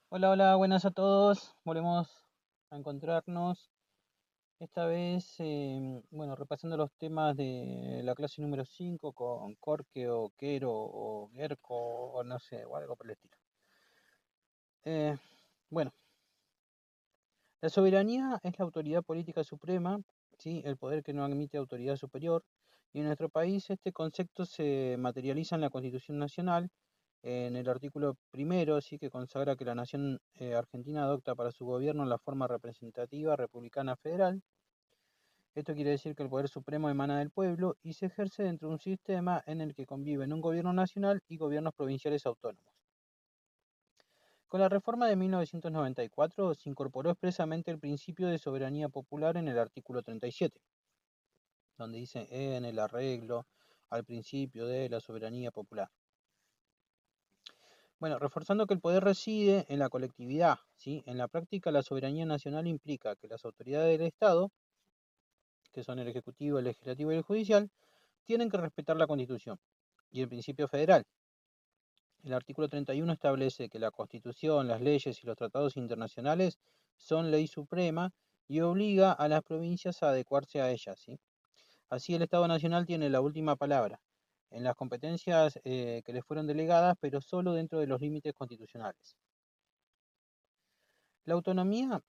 Hola, hola, buenas a todos. Volvemos a encontrarnos. Esta vez, bueno, repasando los temas de la clase número 5 con Corque o Quero o Gerco o no sé, o algo por el estilo. Eh, bueno, la soberanía es la autoridad política suprema, ¿sí? El poder que no admite autoridad superior. Y en nuestro país este concepto se materializa en la Constitución Nacional, en el artículo primero, sí, que consagra que la nación argentina adopta para su gobierno la forma representativa republicana federal. Esto quiere decir que el poder supremo emana del pueblo y se ejerce dentro de un sistema en el que conviven un gobierno nacional y gobiernos provinciales autónomos. Con la reforma de 1994 se incorporó expresamente el principio de soberanía popular en el artículo 37, donde dice en el arreglo al principio de la soberanía popular. Bueno, reforzando que el poder reside en la colectividad, ¿sí? En la práctica, la soberanía nacional implica que las autoridades del Estado, que son el Ejecutivo, el Legislativo y el Judicial, tienen que respetar la Constitución y el principio federal. El artículo 31 establece que la Constitución, las leyes y los tratados internacionales son ley suprema y obliga a las provincias a adecuarse a ellas, ¿sí? Así el Estado Nacional tiene la última palabra en las competencias que le fueron delegadas, pero solo dentro de los límites constitucionales. La autonomía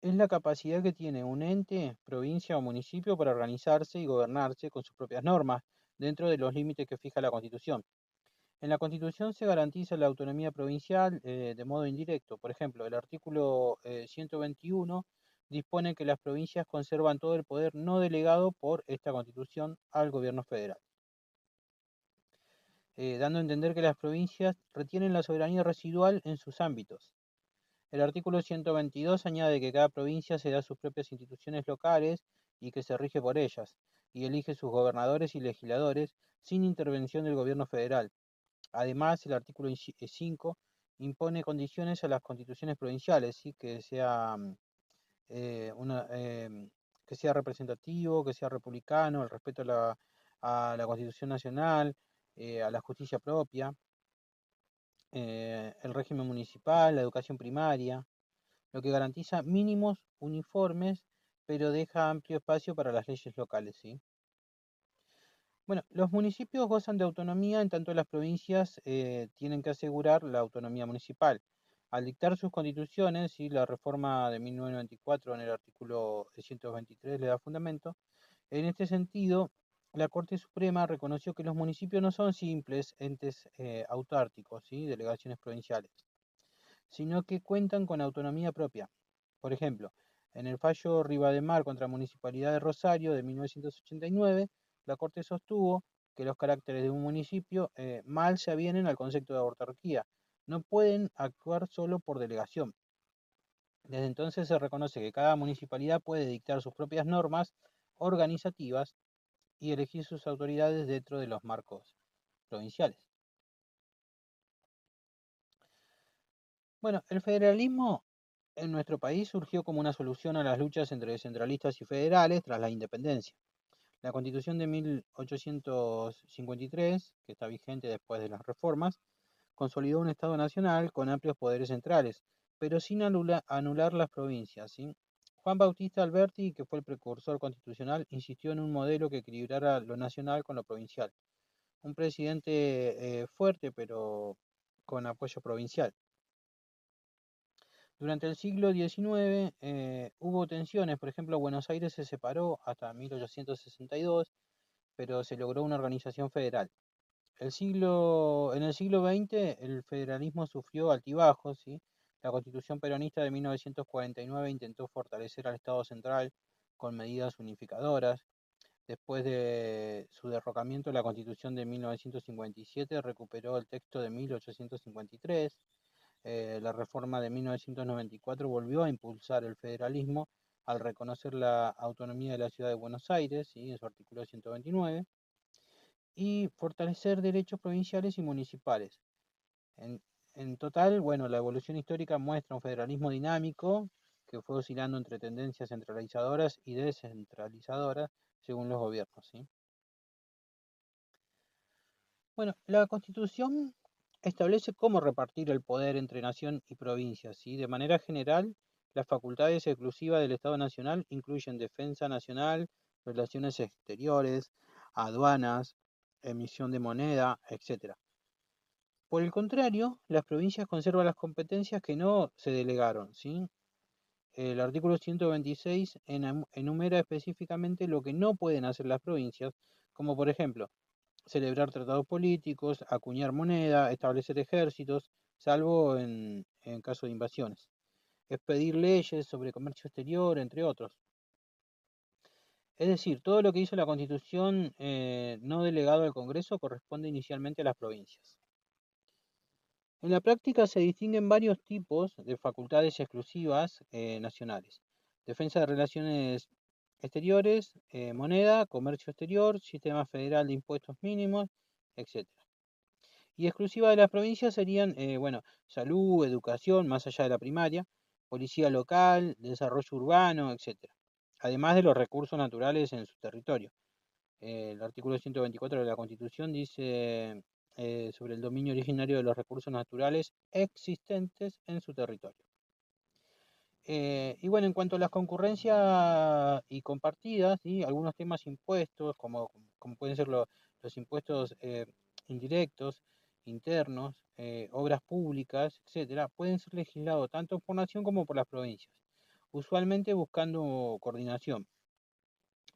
es la capacidad que tiene un ente, provincia o municipio para organizarse y gobernarse con sus propias normas, dentro de los límites que fija la Constitución. En la Constitución se garantiza la autonomía provincial de modo indirecto. Por ejemplo, el artículo 121 dispone que las provincias conservan todo el poder no delegado por esta Constitución al gobierno federal, dando a entender que las provincias retienen la soberanía residual en sus ámbitos. El artículo 122 añade que cada provincia se da sus propias instituciones locales y que se rige por ellas, y elige sus gobernadores y legisladores sin intervención del gobierno federal. Además, el artículo 5 impone condiciones a las constituciones provinciales, ¿sí? Eh, una, eh, que sea representativo, que sea republicano, el respeto a la Constitución Nacional, a la justicia propia, el régimen municipal, la educación primaria, lo que garantiza mínimos uniformes, pero deja amplio espacio para las leyes locales, ¿sí? Bueno, los municipios gozan de autonomía en tanto las provincias tienen que asegurar la autonomía municipal. Al dictar sus constituciones, y la reforma de 1994 en el artículo 123 le da fundamento, en este sentido, la Corte Suprema reconoció que los municipios no son simples entes autárquicos, ¿sí? Delegaciones provinciales, sino que cuentan con autonomía propia. Por ejemplo, en el fallo Rivademar contra la Municipalidad de Rosario de 1989, la Corte sostuvo que los caracteres de un municipio mal se avienen al concepto de autarquía. No pueden actuar solo por delegación. Desde entonces se reconoce que cada municipalidad puede dictar sus propias normas organizativas y elegir sus autoridades dentro de los marcos provinciales. Bueno, el federalismo en nuestro país surgió como una solución a las luchas entre centralistas y federales tras la independencia. La Constitución de 1853, que está vigente después de las reformas, consolidó un Estado nacional con amplios poderes centrales, pero sin anular las provincias, ¿sí? Juan Bautista Alberti, que fue el precursor constitucional, insistió en un modelo que equilibrara lo nacional con lo provincial. Un presidente fuerte, pero con apoyo provincial. Durante el siglo XIX hubo tensiones, por ejemplo, Buenos Aires se separó hasta 1862, pero se logró una organización federal. En el siglo XX el federalismo sufrió altibajos, ¿sí? La Constitución peronista de 1949 intentó fortalecer al Estado central con medidas unificadoras. Después de su derrocamiento, la Constitución de 1957 recuperó el texto de 1853. La reforma de 1994 volvió a impulsar el federalismo al reconocer la autonomía de la ciudad de Buenos Aires, ¿sí? En su artículo 129, y fortalecer derechos provinciales y municipales. En, en total, bueno, la evolución histórica muestra un federalismo dinámico que fue oscilando entre tendencias centralizadoras y descentralizadoras según los gobiernos, ¿sí? Bueno, la Constitución establece cómo repartir el poder entre nación y provincias, ¿sí? De manera general, las facultades exclusivas del Estado Nacional incluyen defensa nacional, relaciones exteriores, aduanas, emisión de moneda, etc. Por el contrario, las provincias conservan las competencias que no se delegaron, ¿sí? El artículo 126 enumera específicamente lo que no pueden hacer las provincias, como por ejemplo, celebrar tratados políticos, acuñar moneda, establecer ejércitos, salvo en caso de invasiones. Expedir leyes sobre comercio exterior, entre otros. Es decir, todo lo que hizo la Constitución no delegado al Congreso corresponde inicialmente a las provincias. En la práctica se distinguen varios tipos de facultades exclusivas nacionales. Defensa de relaciones exteriores, moneda, comercio exterior, sistema federal de impuestos mínimos, etc. Y exclusiva de las provincias serían, bueno, salud, educación, más allá de la primaria, policía local, desarrollo urbano, etc. Además de los recursos naturales en su territorio. El artículo 124 de la Constitución dice sobre el dominio originario de los recursos naturales existentes en su territorio. Y bueno, en cuanto a las concurrencias y compartidas, ¿sí? Algunos temas impuestos, como pueden ser los impuestos indirectos, internos, obras públicas, etcétera, pueden ser legislados tanto por nación como por las provincias, usualmente buscando coordinación.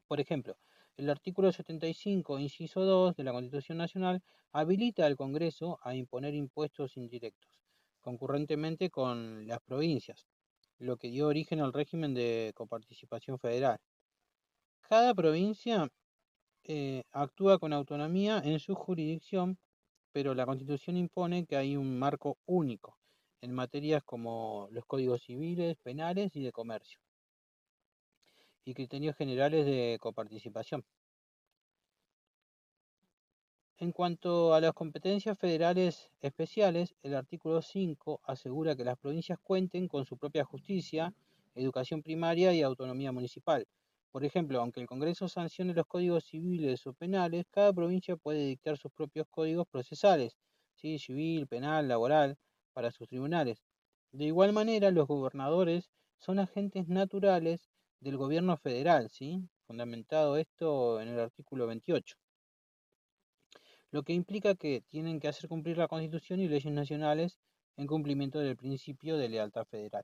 Por ejemplo, el artículo 75, inciso 2 de la Constitución Nacional habilita al Congreso a imponer impuestos indirectos, concurrentemente con las provincias, lo que dio origen al régimen de coparticipación federal. Cada provincia actúa con autonomía en su jurisdicción, pero la Constitución impone que hay un marco único en materias como los códigos civiles, penales y de comercio, y criterios generales de coparticipación. En cuanto a las competencias federales especiales, el artículo 5 asegura que las provincias cuenten con su propia justicia, educación primaria y autonomía municipal. Por ejemplo, aunque el Congreso sancione los códigos civiles o penales, cada provincia puede dictar sus propios códigos procesales, ¿sí? Civil, penal, laboral, para sus tribunales. De igual manera, los gobernadores son agentes naturales del gobierno federal, ¿sí? Fundamentado esto en el artículo 28, lo que implica que tienen que hacer cumplir la Constitución y leyes nacionales en cumplimiento del principio de lealtad federal.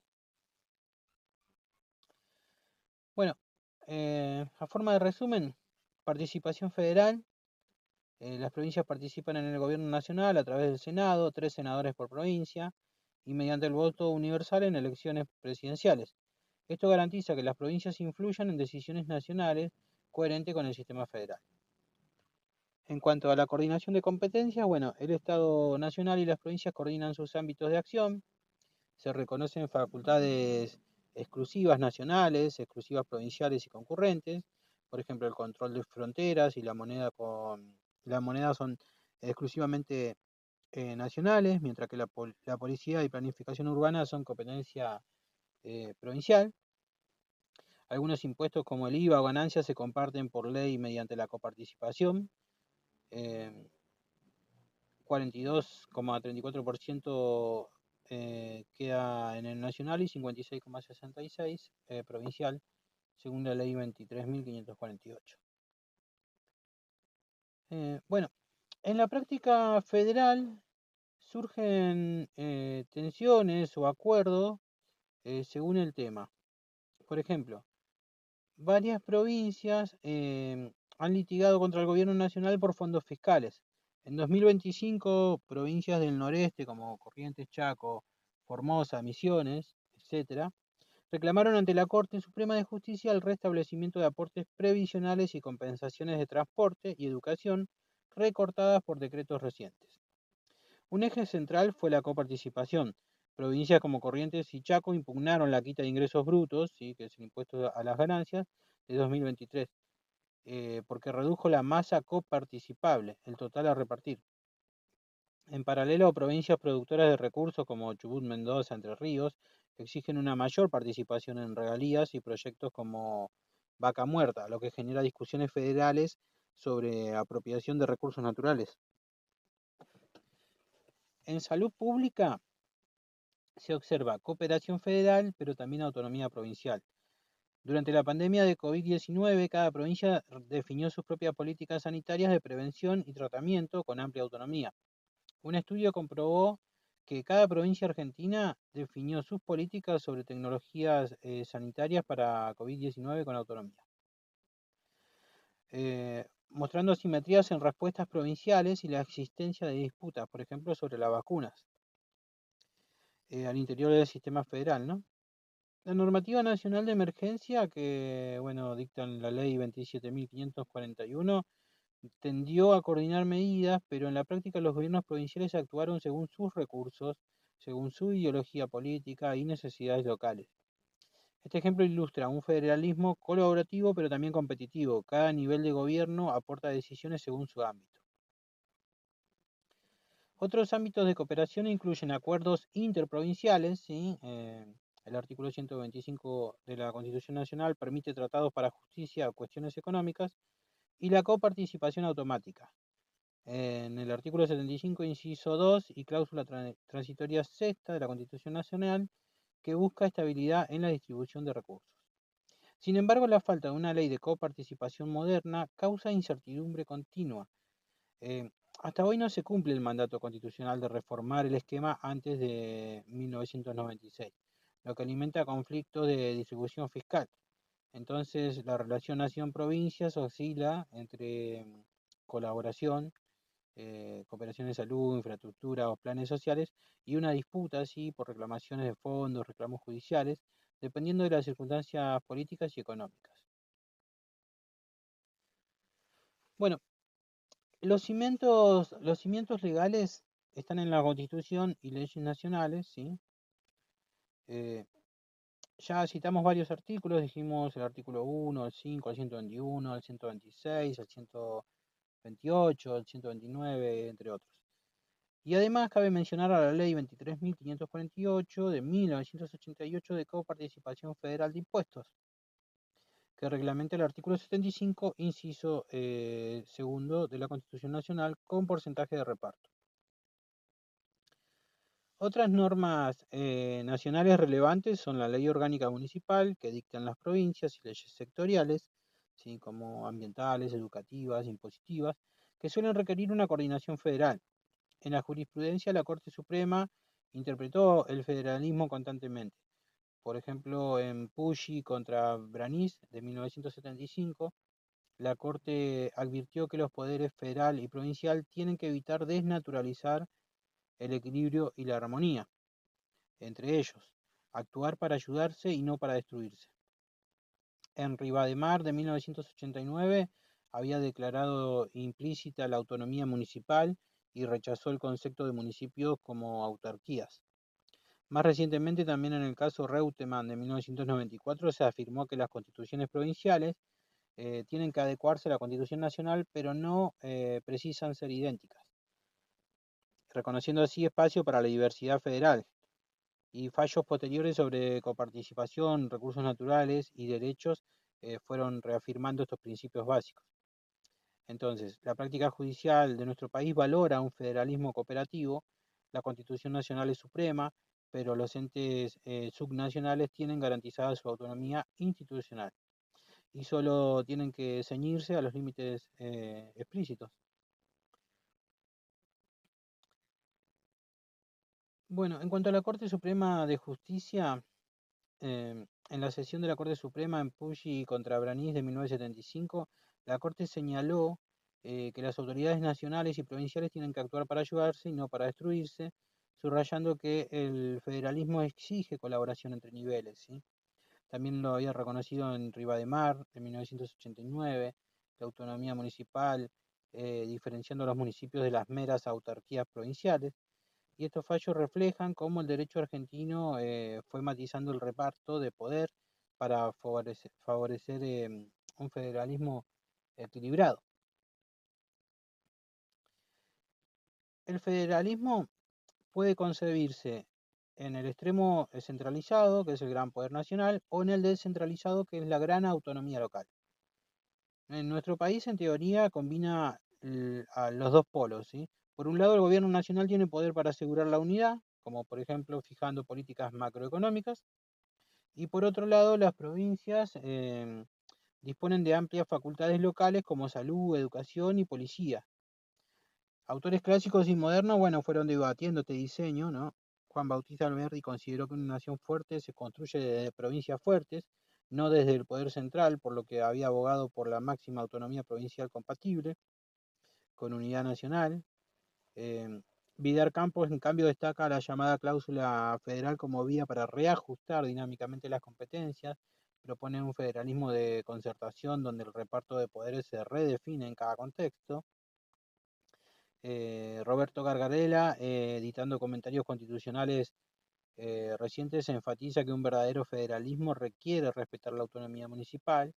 Bueno, a forma de resumen, participación federal, las provincias participan en el gobierno nacional a través del Senado, 3 senadores por provincia, y mediante el voto universal en elecciones presidenciales. Esto garantiza que las provincias influyan en decisiones nacionales coherente con el sistema federal. En cuanto a la coordinación de competencias, bueno, el Estado Nacional y las provincias coordinan sus ámbitos de acción, se reconocen facultades exclusivas nacionales, exclusivas provinciales y concurrentes, por ejemplo, el control de fronteras y la moneda son exclusivamente nacionales, mientras que la policía y planificación urbana son competencia provincial. Algunos impuestos como el IVA o ganancias se comparten por ley mediante la coparticipación. 42,34% queda en el nacional y 56,66% provincial, según la ley 23.548. Bueno, en la práctica federal surgen tensiones o acuerdos según el tema. Por ejemplo, varias provincias han litigado contra el gobierno nacional por fondos fiscales. En 2025, provincias del noreste como Corrientes, Chaco, Formosa, Misiones, etc., reclamaron ante la Corte Suprema de Justicia el restablecimiento de aportes previsionales y compensaciones de transporte y educación recortadas por decretos recientes. Un eje central fue la coparticipación. Provincias como Corrientes y Chaco impugnaron la quita de ingresos brutos, ¿sí? Que es el impuesto a las ganancias, de 2023, porque redujo la masa coparticipable, el total a repartir. En paralelo, provincias productoras de recursos como Chubut, Mendoza, Entre Ríos, exigen una mayor participación en regalías y proyectos como Vaca Muerta, lo que genera discusiones federales sobre apropiación de recursos naturales. En salud pública se observa cooperación federal, pero también autonomía provincial. Durante la pandemia de COVID-19, cada provincia definió sus propias políticas sanitarias de prevención y tratamiento con amplia autonomía. Un estudio comprobó que cada provincia argentina definió sus políticas sobre tecnologías sanitarias para COVID-19 con autonomía, mostrando asimetrías en respuestas provinciales y la existencia de disputas, por ejemplo, sobre las vacunas al interior del sistema federal, ¿no? La normativa nacional de emergencia que, bueno, dictan la ley 27.541 tendió a coordinar medidas, pero en la práctica los gobiernos provinciales actuaron según sus recursos, según su ideología política y necesidades locales. Este ejemplo ilustra un federalismo colaborativo, pero también competitivo. Cada nivel de gobierno aporta decisiones según su ámbito. Otros ámbitos de cooperación incluyen acuerdos interprovinciales, ¿sí? El artículo 125 de la Constitución Nacional permite tratados para justicia o cuestiones económicas y la coparticipación automática. En el artículo 75, inciso 2 y cláusula transitoria sexta de la Constitución Nacional, que busca estabilidad en la distribución de recursos. Sin embargo, la falta de una ley de coparticipación moderna causa incertidumbre continua. Hasta hoy no se cumple el mandato constitucional de reformar el esquema antes de 1996, lo que alimenta conflictos de distribución fiscal. Entonces, la relación nación-provincias oscila entre colaboración, cooperación en salud, infraestructura o planes sociales, y una disputa, así, por reclamaciones de fondos, reclamos judiciales, dependiendo de las circunstancias políticas y económicas. Bueno, los cimientos legales están en la Constitución y leyes nacionales, ¿sí? Ya citamos varios artículos, dijimos el artículo 1, el 5, el 121, el 126, el 128, el 129, entre otros. Y además cabe mencionar a la Ley 23.548 de 1988 de coparticipación federal de impuestos, que reglamenta el artículo 75, inciso segundo de la Constitución Nacional con porcentaje de reparto. Otras normas nacionales relevantes son la Ley Orgánica Municipal, que dictan las provincias, y leyes sectoriales, ¿sí? Como ambientales, educativas, impositivas, que suelen requerir una coordinación federal. En la jurisprudencia, la Corte Suprema interpretó el federalismo constantemente. Por ejemplo, en Pucci contra Braniz de 1975, la Corte advirtió que los poderes federal y provincial tienen que evitar desnaturalizar el equilibrio y la armonía entre ellos, actuar para ayudarse y no para destruirse. En Rivademar de 1989 había declarado implícita la autonomía municipal y rechazó el concepto de municipios como autarquías. Más recientemente, también en el caso Reutemann de 1994, se afirmó que las constituciones provinciales tienen que adecuarse a la Constitución Nacional, pero no precisan ser idénticas, reconociendo así espacio para la diversidad federal. Y fallos posteriores sobre coparticipación, recursos naturales y derechos fueron reafirmando estos principios básicos. Entonces, la práctica judicial de nuestro país valora un federalismo cooperativo, la Constitución Nacional es suprema, pero los entes subnacionales tienen garantizada su autonomía institucional y solo tienen que ceñirse a los límites explícitos. Bueno, en cuanto a la Corte Suprema de Justicia, en la sesión de la Corte Suprema en Pucci contra Braniz de 1975, la Corte señaló que las autoridades nacionales y provinciales tienen que actuar para ayudarse y no para destruirse, subrayando que el federalismo exige colaboración entre niveles, ¿sí? También lo había reconocido en Rivademar de 1989, la autonomía municipal, diferenciando a los municipios de las meras autarquías provinciales. Y estos fallos reflejan cómo el derecho argentino fue matizando el reparto de poder para favorecer un federalismo equilibrado. El federalismo puede concebirse en el extremo centralizado, que es el gran poder nacional, o en el descentralizado, que es la gran autonomía local. En nuestro país, en teoría, combina a los dos polos, ¿sí? Por un lado, el gobierno nacional tiene poder para asegurar la unidad, como por ejemplo fijando políticas macroeconómicas, y por otro lado, las provincias disponen de amplias facultades locales como salud, educación y policía. Autores clásicos y modernos, bueno, fueron debatiendo este diseño, ¿no? Juan Bautista Alberdi consideró que una nación fuerte se construye desde provincias fuertes, no desde el poder central, por lo que había abogado por la máxima autonomía provincial compatible con unidad nacional. Eh, Vidar Campos, en cambio, destaca la llamada cláusula federal como vía para reajustar dinámicamente las competencias, propone un federalismo de concertación donde el reparto de poderes se redefine en cada contexto. Roberto Gargarella, editando comentarios constitucionales recientes, enfatiza que un verdadero federalismo requiere respetar la autonomía municipal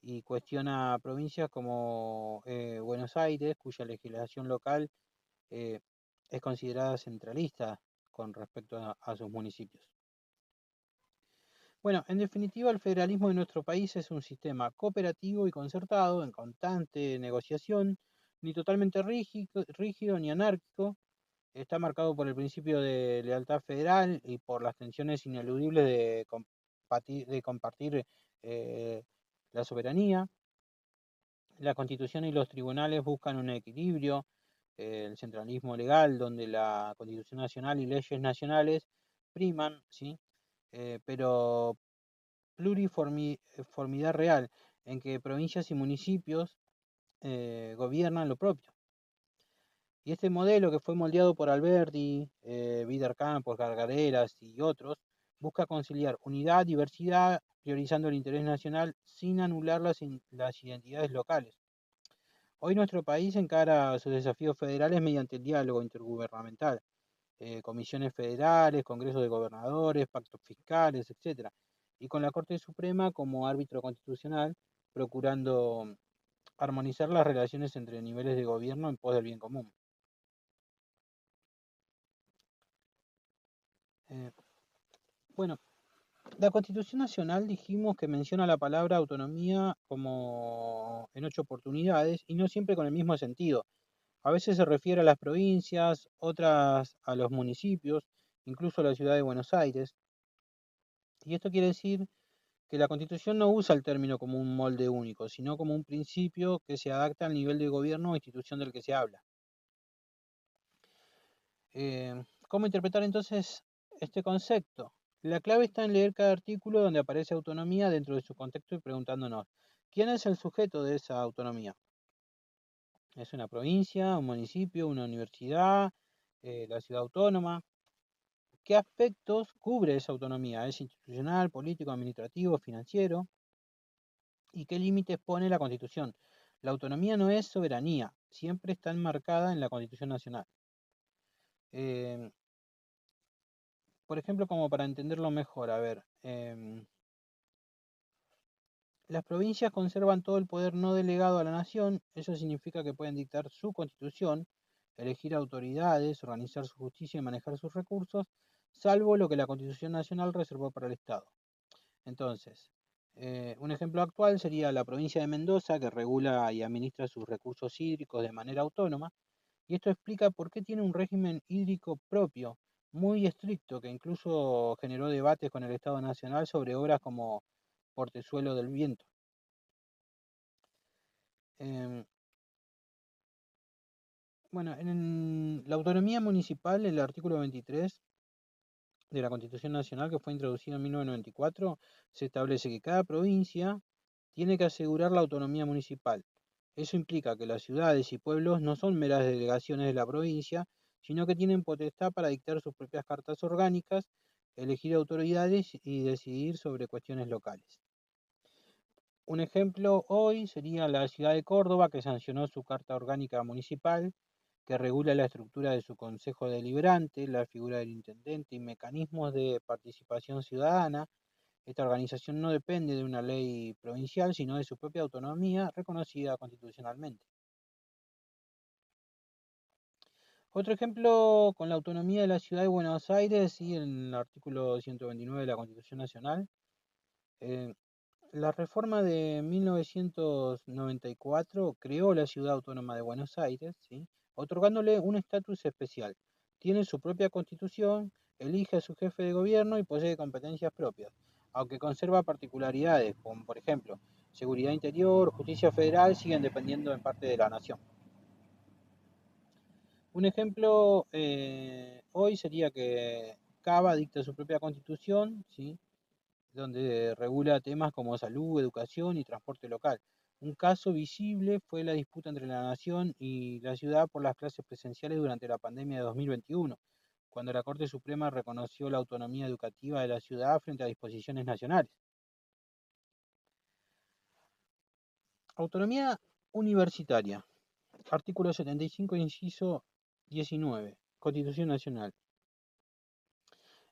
y cuestiona provincias como Buenos Aires, cuya legislación local eh, es considerada centralista con respecto a sus municipios. Bueno, en definitiva, el federalismo de nuestro país es un sistema cooperativo y concertado en constante negociación, ni totalmente rígido ni anárquico. Está marcado por el principio de lealtad federal y por las tensiones ineludibles de compartir eh, la soberanía. La Constitución y los tribunales buscan un equilibrio, el centralismo legal, donde la Constitución Nacional y leyes nacionales priman, ¿sí? Pero pluriformidad real, en que provincias y municipios gobiernan lo propio. Y este modelo, que fue moldeado por Alberti, Vidar Campos, Gargarelas y otros, busca conciliar unidad, diversidad, priorizando el interés nacional sin anular las identidades locales. Hoy nuestro país encara sus desafíos federales mediante el diálogo intergubernamental, comisiones federales, congresos de gobernadores, pactos fiscales, etcétera, y con la Corte Suprema como árbitro constitucional, procurando armonizar las relaciones entre niveles de gobierno en pos del bien común. Eh, bueno, la Constitución Nacional dijimos que menciona la palabra autonomía como en 8 oportunidades y no siempre con el mismo sentido. A veces se refiere a las provincias, otras a los municipios, incluso a la ciudad de Buenos Aires. Y esto quiere decir que la Constitución no usa el término como un molde único, sino como un principio que se adapta al nivel de gobierno o institución del que se habla. ¿Cómo interpretar entonces este concepto? La clave está en leer cada artículo donde aparece autonomía dentro de su contexto y preguntándonos, ¿quién es el sujeto de esa autonomía? ¿Es una provincia, un municipio, una universidad, la ciudad autónoma? ¿Qué aspectos cubre esa autonomía? ¿Es institucional, político, administrativo, financiero? ¿Y qué límites pone la Constitución? La autonomía no es soberanía, siempre está enmarcada en la Constitución Nacional. Eh, por ejemplo, como para entenderlo mejor, a ver, las provincias conservan todo el poder no delegado a la nación, eso significa que pueden dictar su constitución, elegir autoridades, organizar su justicia y manejar sus recursos, salvo lo que la Constitución Nacional reservó para el Estado. Entonces, un ejemplo actual sería la provincia de Mendoza, que regula y administra sus recursos hídricos de manera autónoma, y esto explica por qué tiene un régimen hídrico propio, muy estricto, que incluso generó debates con el Estado Nacional sobre obras como Portezuelo del Viento. Em, bueno, en la autonomía municipal, el artículo 23 de la Constitución Nacional, que fue introducido en 1994, se establece que cada provincia tiene que asegurar la autonomía municipal. Eso implica que las ciudades y pueblos no son meras delegaciones de la provincia, sino que tienen potestad para dictar sus propias cartas orgánicas, elegir autoridades y decidir sobre cuestiones locales. Un ejemplo hoy sería la ciudad de Córdoba, que sancionó su Carta Orgánica Municipal, que regula la estructura de su Consejo Deliberante, la figura del intendente y mecanismos de participación ciudadana. Esta organización no depende de una ley provincial, sino de su propia autonomía reconocida constitucionalmente. Otro ejemplo con la autonomía de la ciudad de Buenos Aires y en el artículo 129 de la Constitución Nacional. eh, la reforma de 1994 creó la ciudad autónoma de Buenos Aires, ¿sí? otorgándole un estatus especial. Tiene su propia constitución, elige a su jefe de gobierno y posee competencias propias, aunque conserva particularidades, como por ejemplo, seguridad interior, justicia federal, siguen dependiendo en parte de la nación. Un ejemplo hoy sería que Cava dicta su propia constitución, ¿sí? Donde regula temas como salud, educación y transporte local. Un caso visible fue la disputa entre la nación y la ciudad por las clases presenciales durante la pandemia de 2021, cuando la Corte Suprema reconoció la autonomía educativa de la ciudad frente a disposiciones nacionales. Autonomía universitaria. Artículo 75, inciso 19. Constitución Nacional.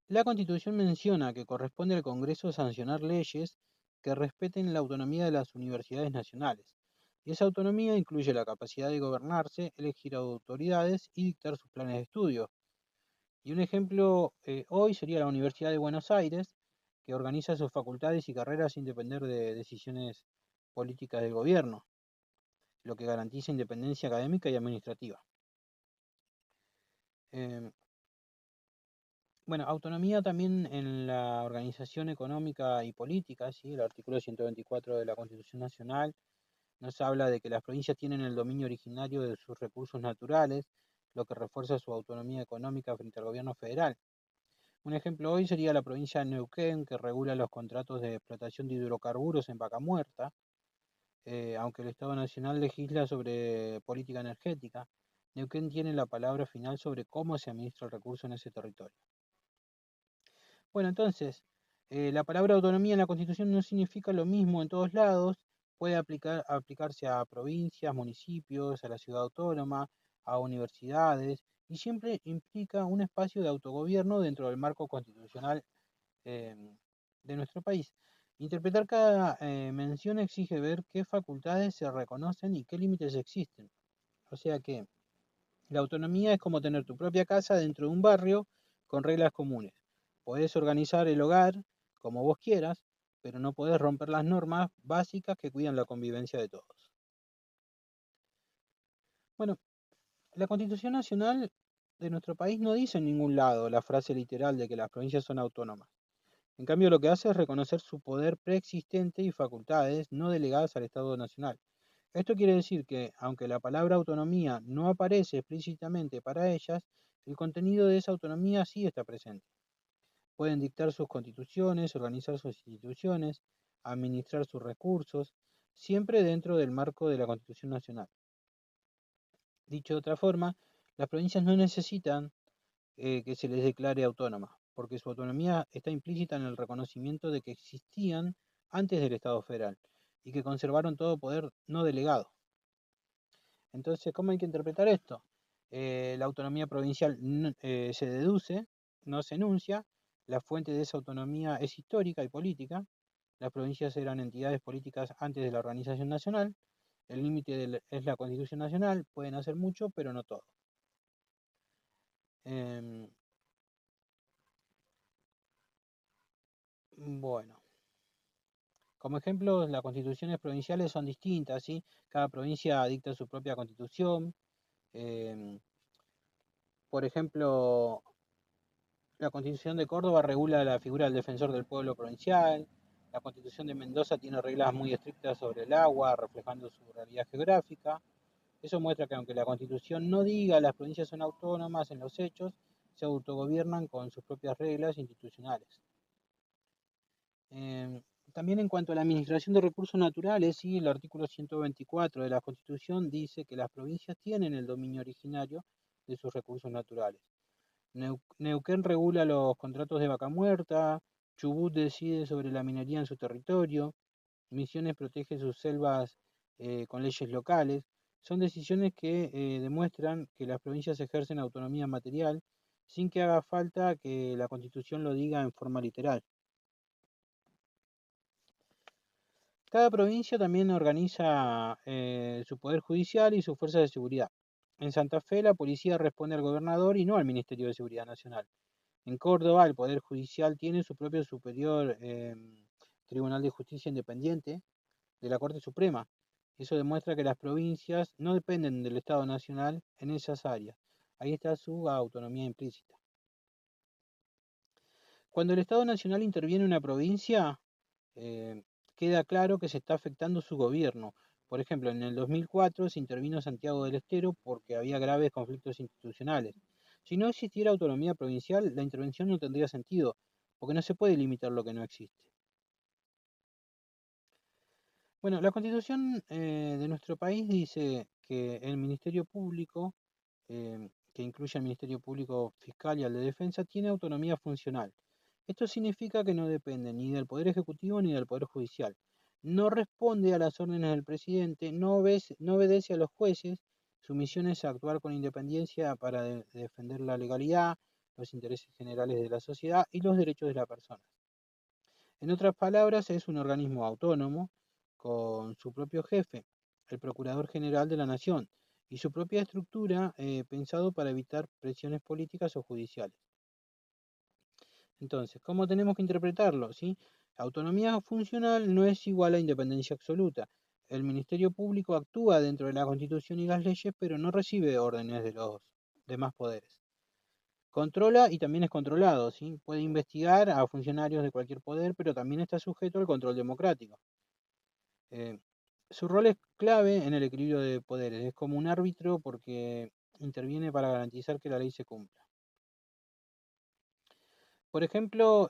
La Constitución menciona que corresponde al Congreso sancionar leyes que respeten la autonomía de las universidades nacionales. Y esa autonomía incluye la capacidad de gobernarse, elegir autoridades y dictar sus planes de estudio. Y un ejemplo hoy sería la Universidad de Buenos Aires, que organiza sus facultades y carreras sin depender de decisiones políticas del gobierno, lo que garantiza independencia académica y administrativa. Eh, Bueno, autonomía también en la organización económica y política, ¿sí? El artículo 124 de la Constitución Nacional nos habla de que las provincias tienen el dominio originario de sus recursos naturales, lo que refuerza su autonomía económica frente al gobierno federal. Un ejemplo hoy sería la provincia de Neuquén, que regula los contratos de explotación de hidrocarburos en Vaca Muerta, aunque el Estado Nacional legisla sobre política energética. Neuquén tiene la palabra final sobre cómo se administra el recurso en ese territorio. Bueno, entonces, la palabra autonomía en la Constitución no significa lo mismo en todos lados, puede aplicarse a provincias, municipios, a la ciudad autónoma, a universidades, y siempre implica un espacio de autogobierno dentro del marco constitucional eh, de nuestro país. Interpretar cada mención exige ver qué facultades se reconocen y qué límites existen. O sea que la autonomía es como tener tu propia casa dentro de un barrio con reglas comunes. Podés organizar el hogar como vos quieras, pero no podés romper las normas básicas que cuidan la convivencia de todos. Bueno, la Constitución Nacional de nuestro país no dice en ningún lado la frase literal de que las provincias son autónomas. En cambio, lo que hace es reconocer su poder preexistente y facultades no delegadas al Estado Nacional. Esto quiere decir que, aunque la palabra autonomía no aparece explícitamente para ellas, el contenido de esa autonomía sí está presente. Pueden dictar sus constituciones, organizar sus instituciones, administrar sus recursos, siempre dentro del marco de la Constitución Nacional. Dicho de otra forma, las provincias no necesitan que se les declare autónomas, porque su autonomía está implícita en el reconocimiento de que existían antes del Estado federal y que conservaron todo poder no delegado. Entonces, ¿cómo hay que interpretar esto? La autonomía provincial se deduce, no se enuncia, la fuente de esa autonomía es histórica y política, las provincias eran entidades políticas antes de la organización nacional, el límite es la Constitución Nacional, pueden hacer mucho, pero no todo. Em, bueno, como ejemplo, las constituciones provinciales son distintas, ¿sí? Cada provincia dicta su propia constitución. em, por ejemplo, la Constitución de Córdoba regula la figura del defensor del pueblo provincial. La Constitución de Mendoza tiene reglas muy estrictas sobre el agua, reflejando su realidad geográfica. Eso muestra que aunque la Constitución no diga las provincias son autónomas en los hechos, se autogobiernan con sus propias reglas institucionales. Eh, También en cuanto a la administración de recursos naturales, ¿sí? El artículo 124 de la Constitución dice que las provincias tienen el dominio originario de sus recursos naturales. Neuquén regula los contratos de vaca muerta, Chubut decide sobre la minería en su territorio, Misiones protege sus selvas con leyes locales. Son decisiones que demuestran que las provincias ejercen autonomía material sin que haga falta que la Constitución lo diga en forma literal. Cada provincia también organiza su poder judicial y sus fuerzas de seguridad. En Santa Fe la policía responde al gobernador y no al Ministerio de Seguridad Nacional. En Córdoba el Poder Judicial tiene su propio superior Tribunal de Justicia Independiente de la Corte Suprema. Eso demuestra que las provincias no dependen del Estado Nacional en esas áreas. Ahí está su autonomía implícita. Cuando el Estado Nacional interviene en una provincia, eh, queda claro que se está afectando su gobierno. Por ejemplo, en el 2004 se intervino Santiago del Estero porque había graves conflictos institucionales. Si no existiera autonomía provincial, la intervención no tendría sentido, porque no se puede limitar lo que no existe. Bueno, la Constitución de nuestro país dice que el Ministerio Público, que incluye al Ministerio Público Fiscal y al de Defensa, tiene autonomía funcional. Esto significa que no depende ni del Poder Ejecutivo ni del Poder Judicial. No responde a las órdenes del presidente, no obedece a los jueces. Su misión es actuar con independencia para defender la legalidad, los intereses generales de la sociedad y los derechos de la persona. En otras palabras, es un organismo autónomo con su propio jefe, el Procurador General de la Nación, y su propia estructura pensado para evitar presiones políticas o judiciales. Entonces, ¿cómo tenemos que interpretarlo? ¿Sí? Autonomía funcional no es igual a independencia absoluta. El Ministerio Público actúa dentro de la Constitución y las leyes, pero no recibe órdenes de los demás poderes. Controla y también es controlado, ¿sí? Puede investigar a funcionarios de cualquier poder, pero también está sujeto al control democrático. Eh, Su rol es clave en el equilibrio de poderes. Es como un árbitro porque interviene para garantizar que la ley se cumpla. Por ejemplo,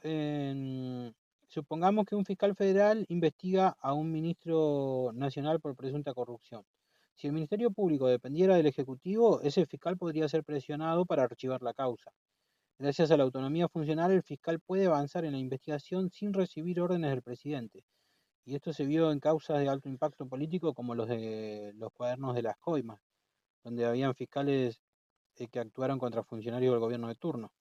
supongamos que un fiscal federal investiga a un ministro nacional por presunta corrupción. Si el Ministerio Público dependiera del Ejecutivo, ese fiscal podría ser presionado para archivar la causa. Gracias a la autonomía funcional, el fiscal puede avanzar en la investigación sin recibir órdenes del presidente. Y esto se vio en causas de alto impacto político como los de los cuadernos de las coimas, donde habían fiscales que actuaron contra funcionarios del gobierno de turno.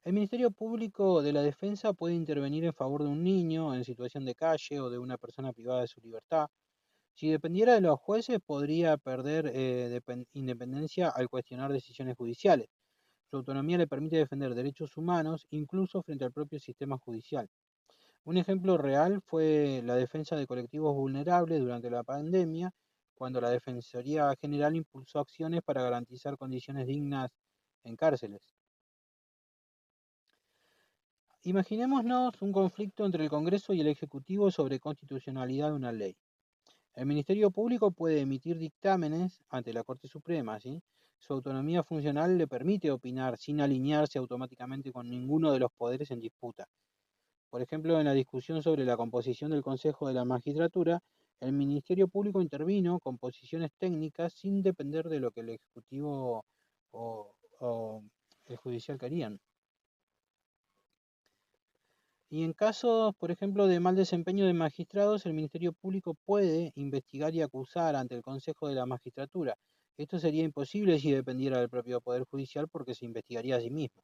El Ministerio Público de la Defensa puede intervenir en favor de un niño en situación de calle o de una persona privada de su libertad. Si dependiera de los jueces, podría perder independencia al cuestionar decisiones judiciales. Su autonomía le permite defender derechos humanos, incluso frente al propio sistema judicial. Un ejemplo real fue la defensa de colectivos vulnerables durante la pandemia, cuando la Defensoría General impulsó acciones para garantizar condiciones dignas en cárceles. Imaginémonos un conflicto entre el Congreso y el Ejecutivo sobre constitucionalidad de una ley. El Ministerio Público puede emitir dictámenes ante la Corte Suprema, ¿sí? Su autonomía funcional le permite opinar sin alinearse automáticamente con ninguno de los poderes en disputa. Por ejemplo, en la discusión sobre la composición del Consejo de la Magistratura, el Ministerio Público intervino con posiciones técnicas sin depender de lo que el Ejecutivo o el Judicial querían. Y en casos, por ejemplo, de mal desempeño de magistrados, el Ministerio Público puede investigar y acusar ante el Consejo de la Magistratura. Esto sería imposible si dependiera del propio Poder Judicial porque se investigaría a sí mismo.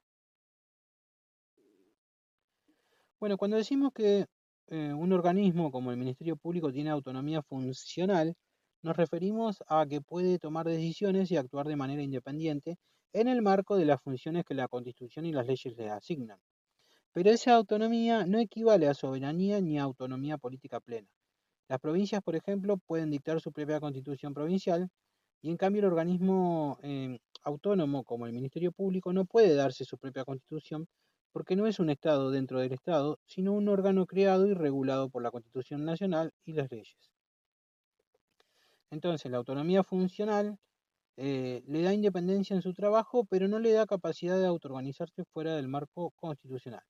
Bueno, cuando decimos que un organismo como el Ministerio Público tiene autonomía funcional, nos referimos a que puede tomar decisiones y actuar de manera independiente en el marco de las funciones que la Constitución y las leyes le asignan. Pero esa autonomía no equivale a soberanía ni a autonomía política plena. Las provincias, por ejemplo, pueden dictar su propia constitución provincial y en cambio el organismo autónomo como el Ministerio Público no puede darse su propia constitución porque no es un Estado dentro del Estado, sino un órgano creado y regulado por la Constitución Nacional y las leyes. Entonces, la autonomía funcional le da independencia en su trabajo, pero no le da capacidad de autoorganizarse fuera del marco constitucional.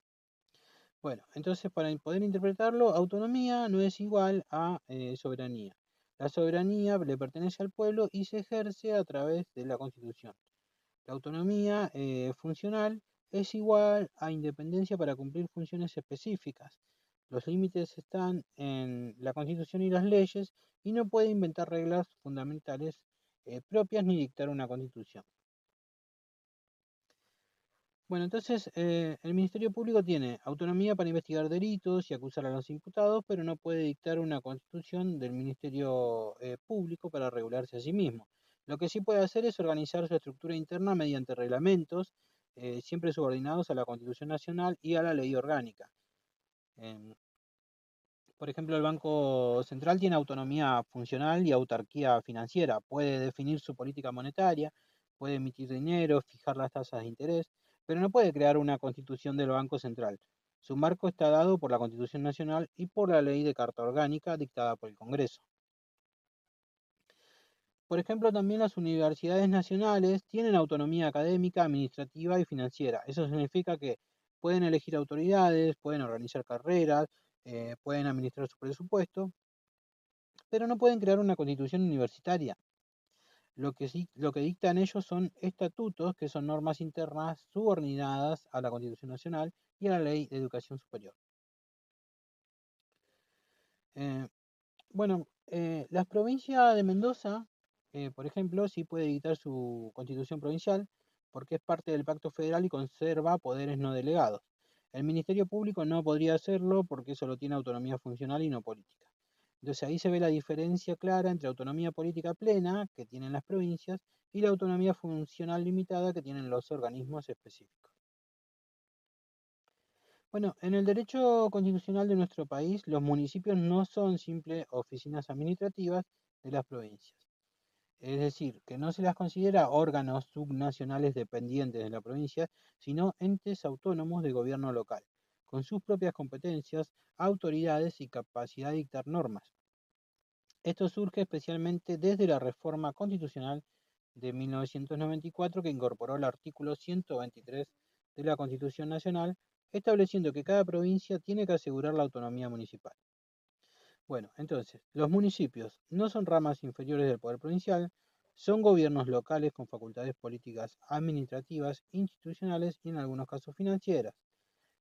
Bueno, entonces para poder interpretarlo, autonomía no es igual a soberanía. La soberanía le pertenece al pueblo y se ejerce a través de la Constitución. La autonomía funcional es igual a independencia para cumplir funciones específicas. Los límites están en la Constitución y las leyes y no puede inventar reglas fundamentales propias ni dictar una Constitución. Bueno, entonces el Ministerio Público tiene autonomía para investigar delitos y acusar a los imputados, pero no puede dictar una constitución del Ministerio Público para regularse a sí mismo. Lo que sí puede hacer es organizar su estructura interna mediante reglamentos, siempre subordinados a la Constitución Nacional y a la ley orgánica. Em, Por ejemplo, el Banco Central tiene autonomía funcional y autarquía financiera. Puede definir su política monetaria, puede emitir dinero, fijar las tasas de interés, pero no puede crear una constitución del Banco Central. Su marco está dado por la Constitución Nacional y por la Ley de Carta Orgánica dictada por el Congreso. Por ejemplo, también las universidades nacionales tienen autonomía académica, administrativa y financiera. Eso significa que pueden elegir autoridades, pueden organizar carreras, pueden administrar su presupuesto, pero no pueden crear una constitución universitaria. Lo que dictan ellos son estatutos, que son normas internas subordinadas a la Constitución Nacional y a la Ley de Educación Superior. Eh, las provincias de Mendoza, por ejemplo, sí puede dictar su constitución provincial porque es parte del pacto federal y conserva poderes no delegados. El Ministerio Público no podría hacerlo porque solo tiene autonomía funcional y no política. Entonces ahí se ve la diferencia clara entre autonomía política plena que tienen las provincias y la autonomía funcional limitada que tienen los organismos específicos. Bueno, en el derecho constitucional de nuestro país, los municipios no son simples oficinas administrativas de las provincias. Es decir, que no se las considera órganos subnacionales dependientes de la provincia, sino entes autónomos de gobierno local, con sus propias competencias, autoridades y capacidad de dictar normas. Esto surge especialmente desde la reforma constitucional de 1994 que incorporó el artículo 123 de la Constitución Nacional, estableciendo que cada provincia tiene que asegurar la autonomía municipal. Bueno, entonces, los municipios no son ramas inferiores del poder provincial, son gobiernos locales con facultades políticas, administrativas, institucionales y en algunos casos financieras.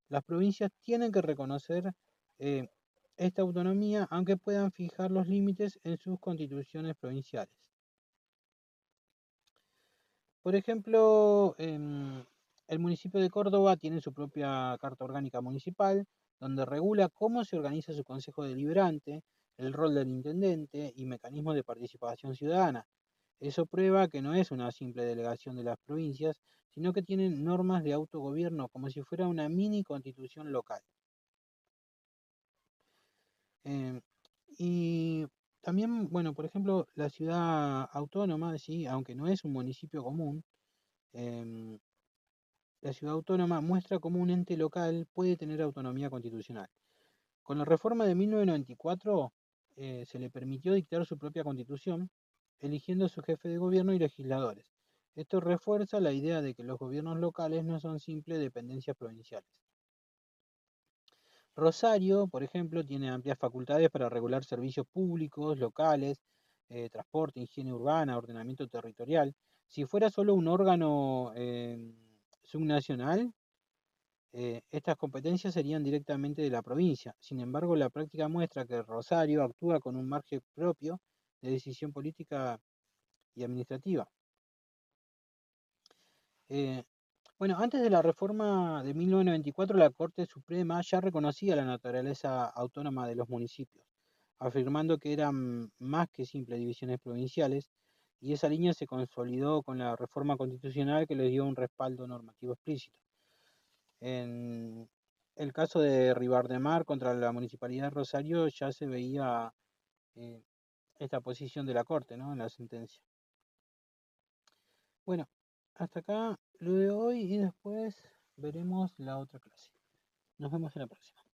Las provincias tienen que reconocer eh, esta autonomía, aunque puedan fijar los límites en sus constituciones provinciales. Por ejemplo, el municipio de Córdoba tiene su propia Carta Orgánica Municipal, donde regula cómo se organiza su Consejo Deliberante, el rol del intendente y mecanismos de participación ciudadana. Eso prueba que no es una simple delegación de las provincias, sino que tienen normas de autogobierno como si fuera una mini constitución local. Em, y también, bueno, por ejemplo, la ciudad autónoma, ¿sí? Aunque no es un municipio común, em, la ciudad autónoma muestra cómo un ente local puede tener autonomía constitucional. Con la reforma de 1994 se le permitió dictar su propia constitución, eligiendo a su jefe de gobierno y legisladores. Esto refuerza la idea de que los gobiernos locales no son simples dependencias provinciales. Rosario, por ejemplo, tiene amplias facultades para regular servicios públicos, locales, transporte, higiene urbana, ordenamiento territorial. Si fuera solo un órgano subnacional, estas competencias serían directamente de la provincia. Sin embargo, la práctica muestra que Rosario actúa con un margen propio de decisión política y administrativa. Eh, Antes de la reforma de 1994, la Corte Suprema ya reconocía la naturaleza autónoma de los municipios, afirmando que eran más que simples divisiones provinciales, y esa línea se consolidó con la reforma constitucional que les dio un respaldo normativo explícito. En el caso de Ribardemar contra la Municipalidad de Rosario ya se veía eh, esta posición de la Corte, ¿no? En la sentencia. Bueno, hasta acá lo de hoy y después veremos la otra clase. Nos vemos en la próxima.